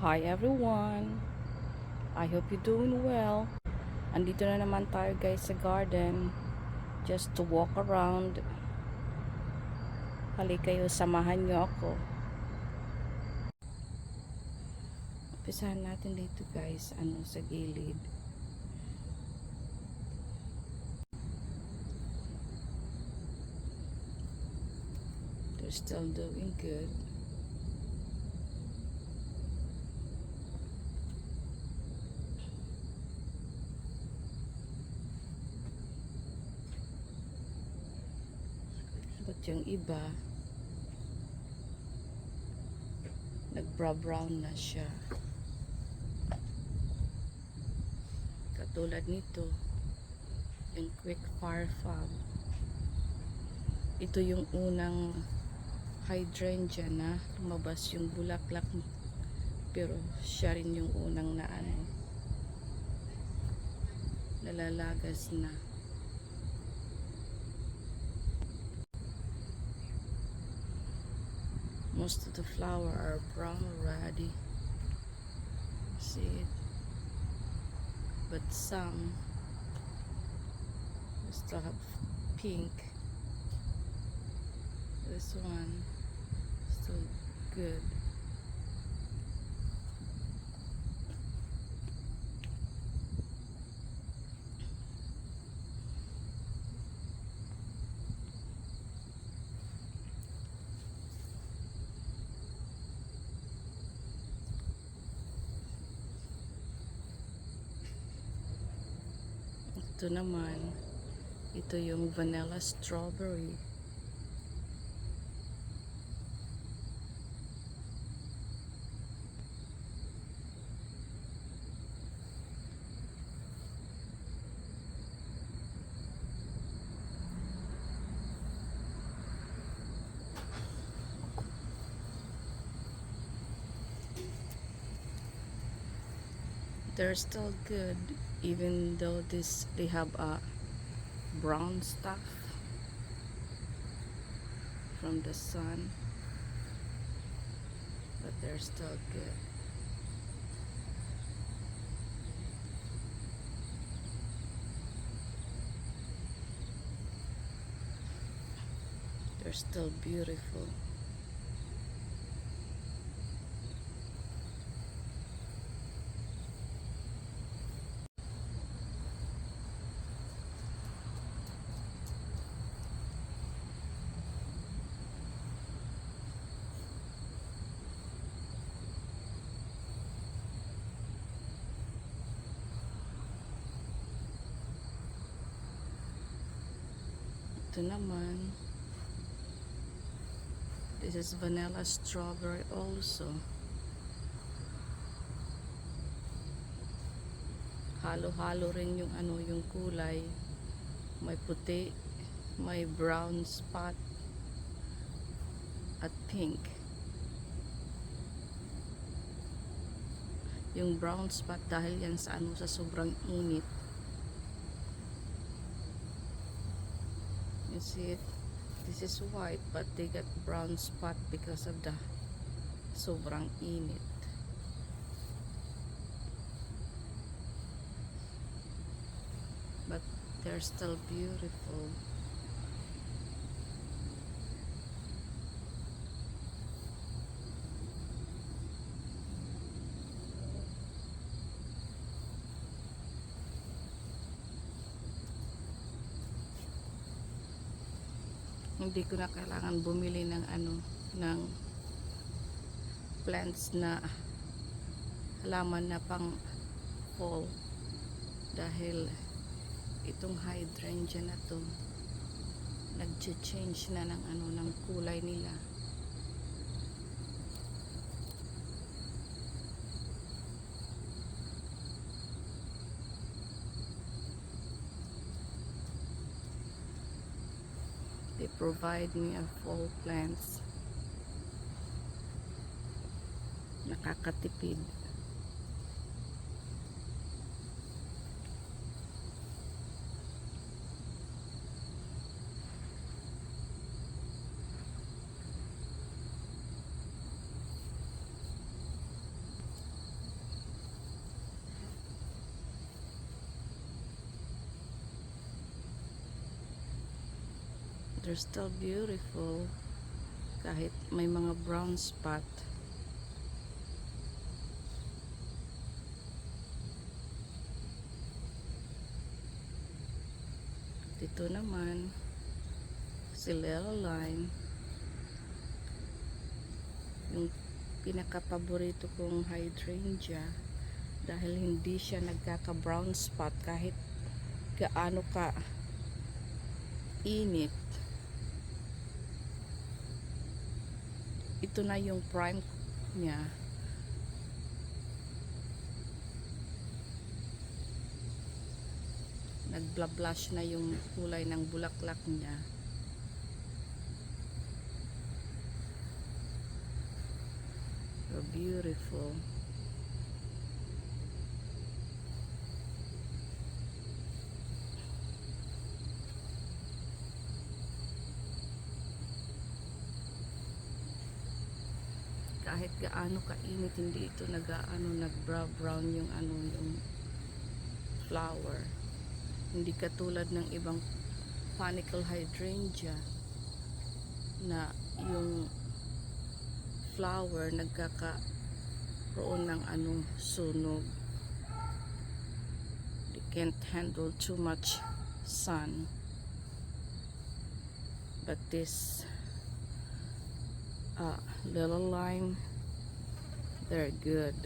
Hi everyone! I hope you're doing well. Andito na naman tayo guys sa garden. Just to walk around. Halika kayo, samahan nyo ako. Umpisahan natin dito guys, sa gilid. They're still doing good. But yung iba, nag-brown na siya. Katulad nito, yung quick fire fog. Ito yung unang hydrangea na lumabas yung bulaklak, pero siya rin yung unang nalalagas na. Most of the flower are brown already. See it? But some still have pink. This one still good. Ito naman, ito yung vanilla strawberry. They're still good even though they have a brown stuff from the sun, but they're still good. They're still beautiful. Ito naman, this is vanilla strawberry also. Halo-halo rin yung yung kulay. May puti, may brown spot at pink. Yung brown spot dahil yan sa sa sobrang init. You see it? This is white but they got brown spot because of the sobrang init. But they're still beautiful. Hindi ko na kailangan bumili ng ng plants na halaman na pang fall dahil itong hydrangea na to nag-change na ng ng kulay nila. They provide me a fall plants. Nakakatipid. They're still beautiful kahit may mga brown spot. Dito naman si Lilaline, yung pinakapaborito kong hydrangea, dahil hindi siya nagkaka brown spot kahit gaano ka init. Ito na yung prime niya. Nagbla-blush na yung kulay ng bulaklak niya. So beautiful. Kahit gaano kainit, hindi ito nag-brown yung yung flower. Hindi katulad ng ibang panicle hydrangea na yung flower nagkakaroon ng sunog. They can't handle too much sun. But this Lilaline, they're good.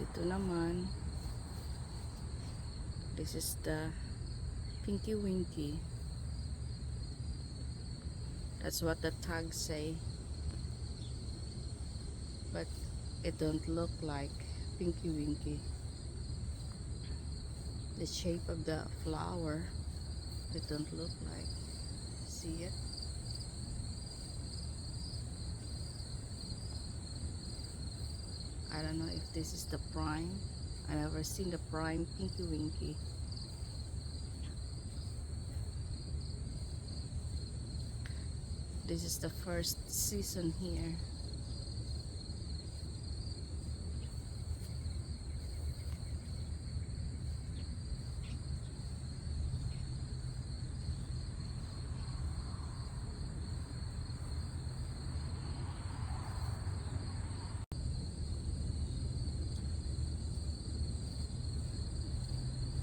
Dito naman, this is the Pinky Winky. That's what the tags say, but it don't look like Pinky Winky. The shape of the flower, it don't look like. See it? I don't know if this is the prime. I never seen the prime Pinky Winky. This is the first season here.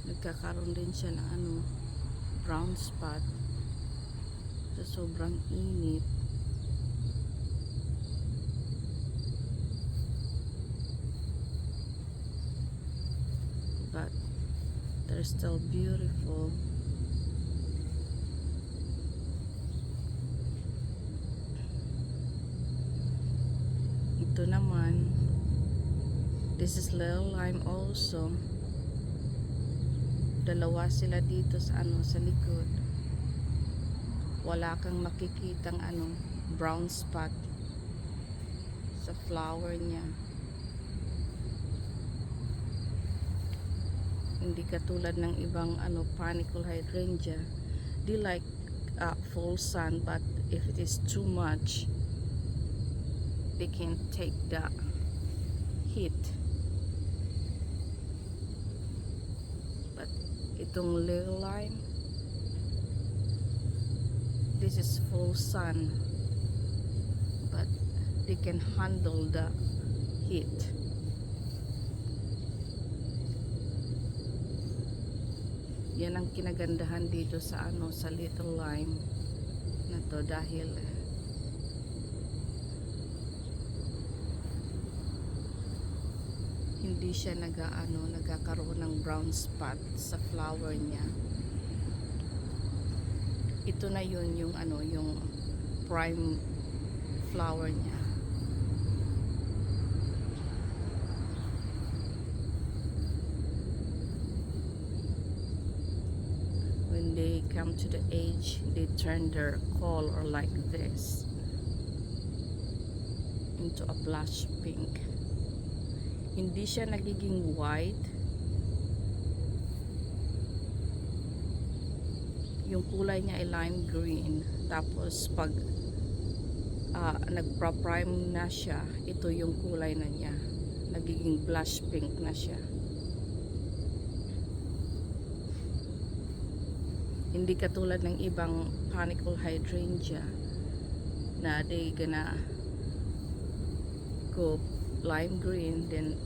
Nagkakaroon din siya ng brown spot sa sobrang init. But they're still beautiful. Ito naman, this is Lilaline also. Dalawa sila dito sa sa likod. Wala kang makikitang brown spot sa flower niya. Hindi katulad ng ibang panicle hydrangea. They like full sun, but if it is too much, they can't take the heat. But itong Lilaline, this is full sun, but they can handle the heat. Yan ang kinagandahan dito sa sa Lilaline na to, dahil hindi siya nagkakaroon ng brown spot sa flower niya. Ito na yun yung prime flower niya. When they come to the age, they turn their color like this into a blush pink. Hindi siya nagiging white, yung kulay niya ay lime green. Tapos pag nagpa-prime na siya, ito yung kulay na niya, nagiging blush pink na siya. Hindi katulad ng ibang panicle hydrangea na they gonna go lime green, then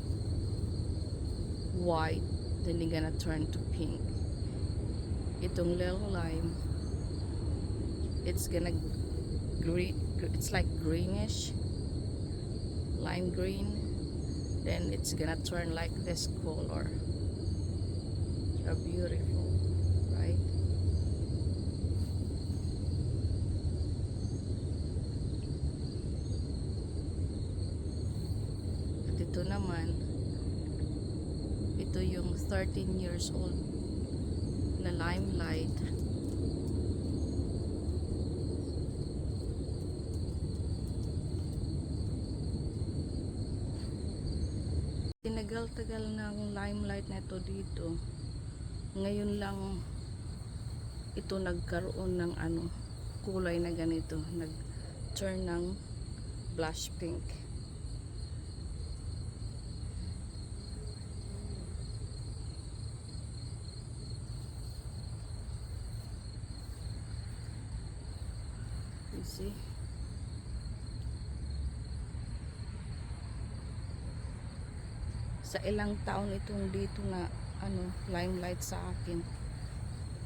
white, then they gonna turn to pink. Itong little lime, it's gonna green, it's like greenish, lime green, then it's gonna turn like this color. So beautiful, right? At ito naman, ito yung 13 years old na limelight. Tinagal-tagal ng limelight na ito dito. Ngayon lang ito nagkaroon ng kulay na ganito, nag-turn ng blush pink. You see? Sa ilang taon itong dito na limelight sa akin,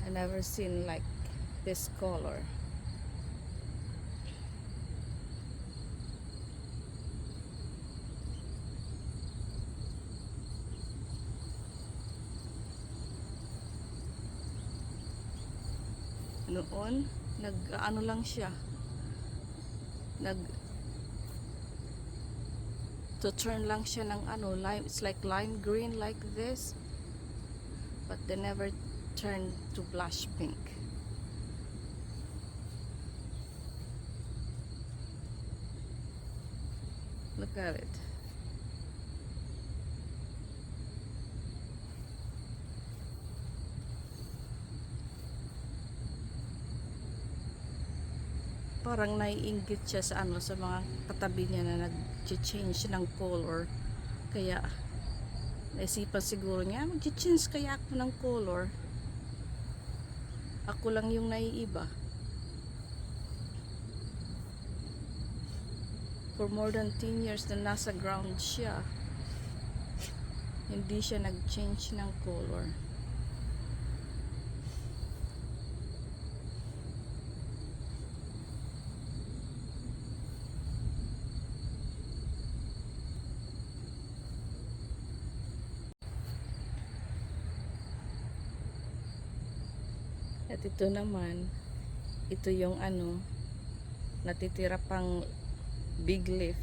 I never seen like this color. Noon nag lang siya, to turn lang siya ng lime, it's like lime green like this, but they never turn to blush pink. Look at it. Parang naiinggit siya sa sa mga katabi niya na nag-change ng color. Kaya naisipan siguro niya, mag-change kaya ako ng color. Ako lang yung naiiba. For more than 10 years na nasa ground siya, hindi siya nag-change ng color. At ito naman, ito yung natitira pang big leaf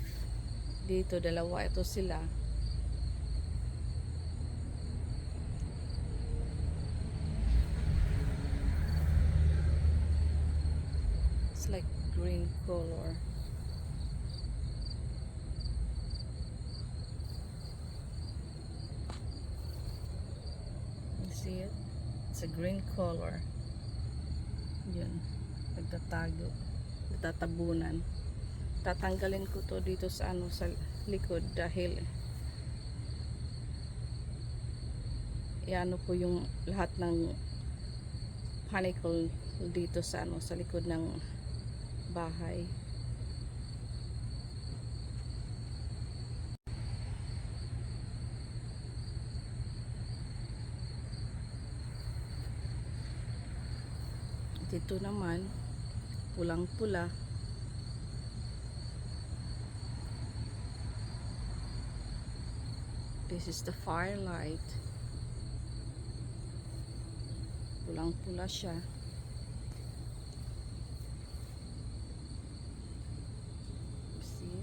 dito, dalawa ito sila. It's like green color. You see it? It's a green color. Yun, nagtatago, nagtatabunan. Tatanggalin ko to dito sa sa likod dahil ko yung lahat ng panicle dito sa sa likod ng bahay. Dito naman pulang-pula. This is the firelight. Pulang-pula siya. See?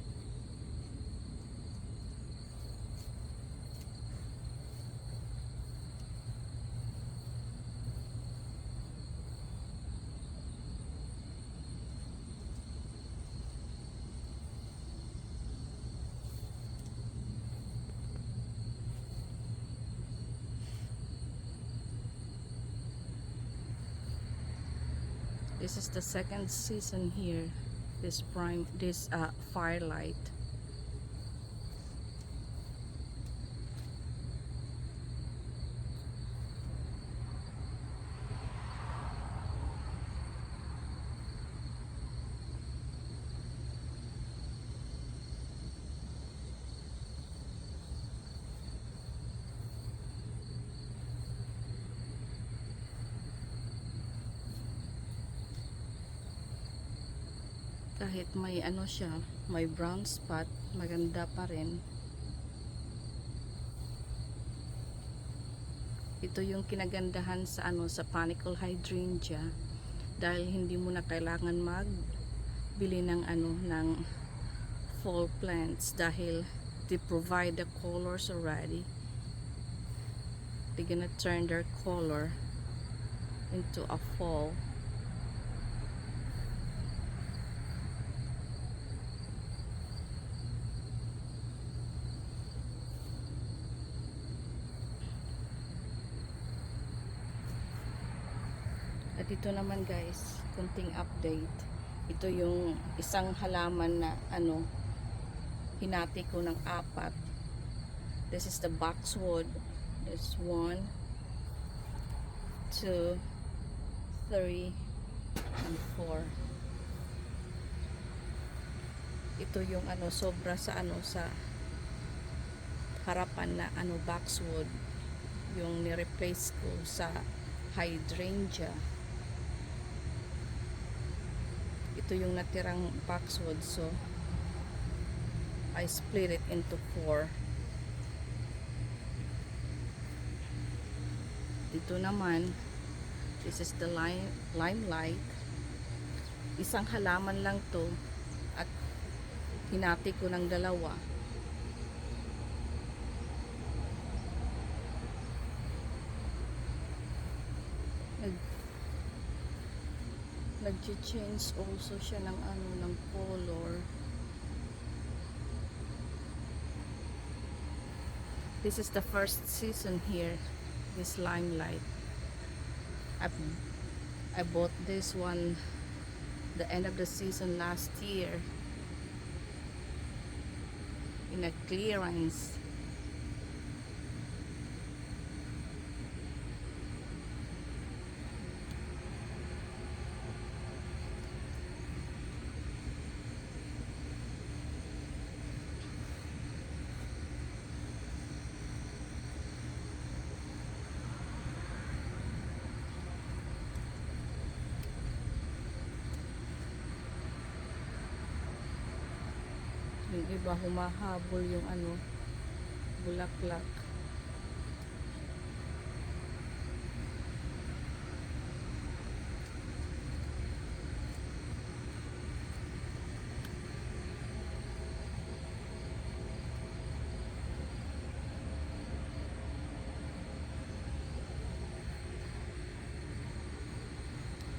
This is the second season here. This firelight. Kahit may ano siya, may brown spot, maganda pa rin. Ito yung kinagandahan sa sa panicle hydrangea, dahil hindi mo na kailangan magbili ng ng fall plants, dahil they provide the colors already. They're gonna turn their color into a fall. At ito naman guys, kunting update. Ito yung isang halaman na hinati ko ng 4. This is the boxwood. This 1, 2, 3, and 4. Ito yung sobra sa sa harapan na boxwood, yung ni-replace ko sa hydrangea. Ito yung natirang boxwood, so I split it into 4. Dito naman, this is the limelight. Isang halaman lang to at hinati ko ng 2. Nag-change also siya ng ng color. This is the first season here, this limelight. I bought this one the end of the season last year in a clearance. Yung iba humahabol yung bulaklak.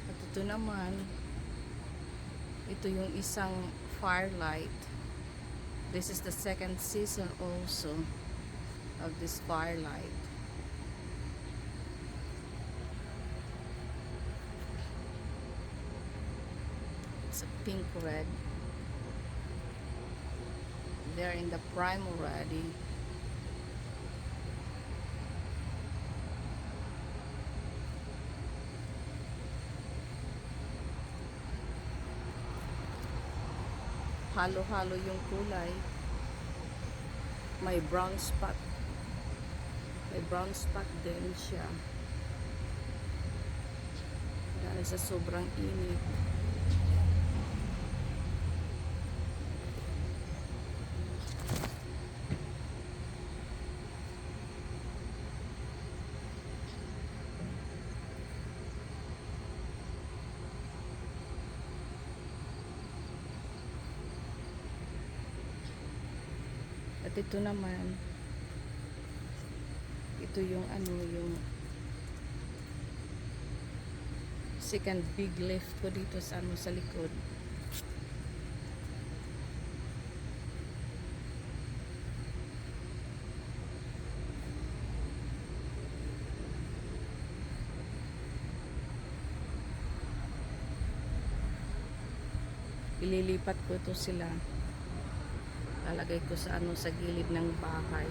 At ito naman, ito yung isang firelight. This is the second season also of this firelight. It's a pink red. They're in the prime already. Halo-halo yung kulay. May brown spot. May brown spot din siya. Dahil sa sobrang init. At ito naman, ito yung yung second big leaf ko dito sa sa likod. ililipat ko ito sila, lalagay ko sa ano, sa gilid ng bahay.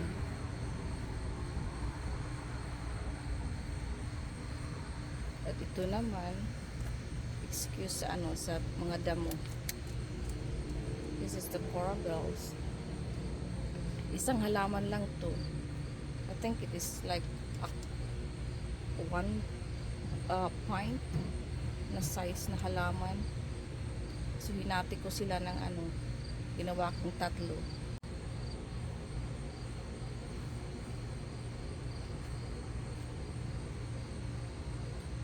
At ito naman, excuse sa ano, sa mga damo. This is the coral bells. Isang halaman lang to. I think it is like one pint na size na halaman. So hinati ko sila ng ano, ginawa kong tatlo.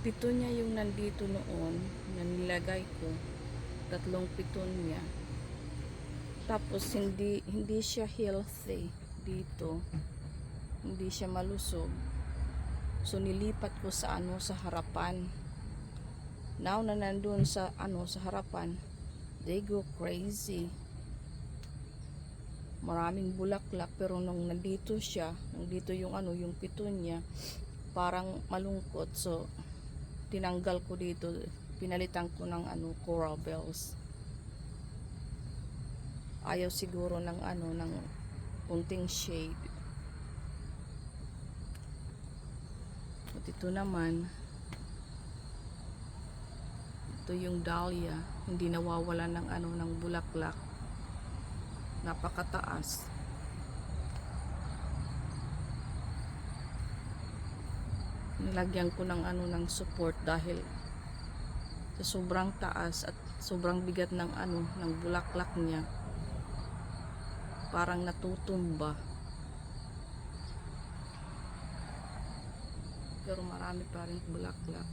Piton niya yung nandito noon na nilagay ko, 3 piton niya. Tapos hindi siya healthy dito, hindi siya malusog, so nilipat ko sa ano, sa harapan. Now na nandun sa ano, sa harapan, they go crazy, maraming bulaklak. Pero nung nandito siya, nandito yung ano, yung piton niya, parang malungkot, so tinanggal ko dito, pinalitan ko ng ano, coral bells. Ayaw siguro ng ano, ng kunting shade. At ito naman, ito yung dahlia, hindi nawawala ng ano, ng bulaklak, napakataas. Nilagyan ko ng ano, ng support dahil sa sobrang taas at sobrang bigat ng ano, ng bulaklak niya, parang natutumba. Pero marami pa rin bulaklak.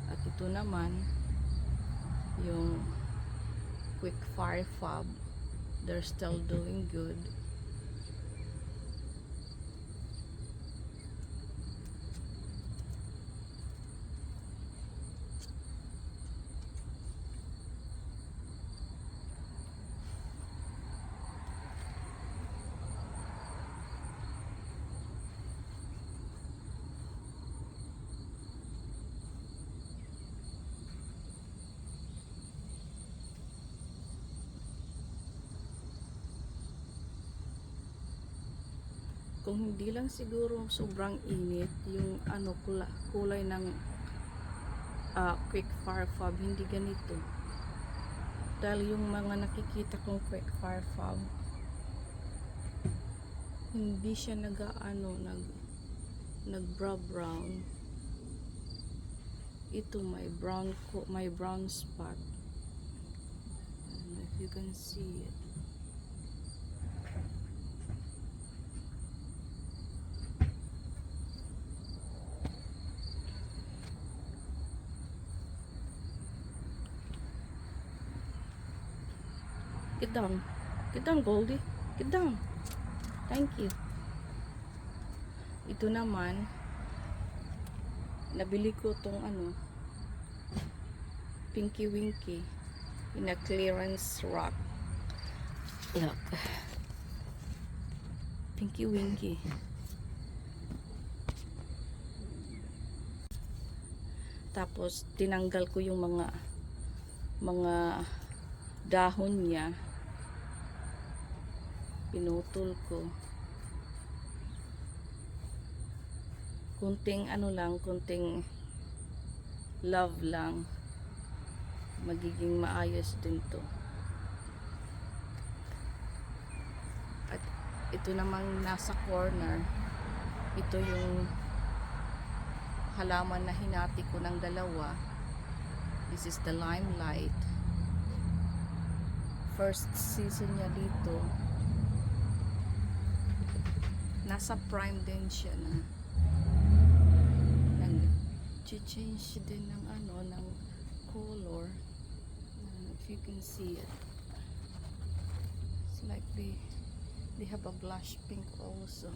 At ito naman yung quick fire fob, they're still doing good. Kung hindi lang siguro sobrang init, yung ano, kulay ng quick fire fob, hindi ganito. Dahil yung mga nakikita kong quick fire fob, hindi siya nag-ano, nag-brown. Ito may brown spot. I don't know if you can see it. Get down. Get down, Goldie. Get down. Thank you. Ito naman, nabili ko tong ano, Pinky Winky in a clearance rack. Look. Pinky Winky. Tapos tinanggal ko yung mga dahon niya. Pinutol ko. Kunting ano lang, kunting love lang. Magiging maayos din to. At ito namang nasa corner, ito yung halaman na hinati ko ng dalawa. This is the limelight. First season niya dito. Nasa prime din siya na. Nag-change din ng ano, ng color. If you can see it. It's like they have a blush pink also.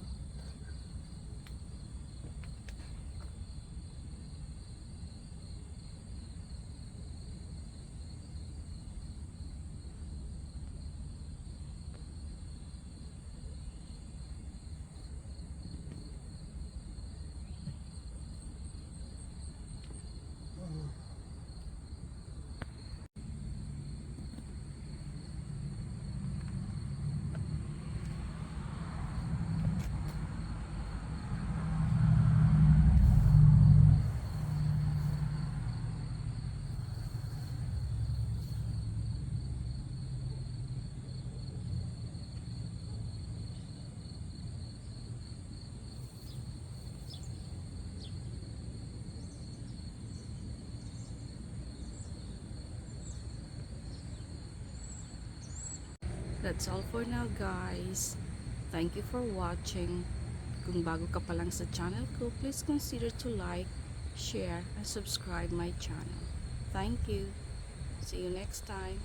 That's all for now, guys. Thank you for watching. Kung bago ka pa lang sa channel ko, please consider to like, share, and subscribe my channel. Thank you. See you next time.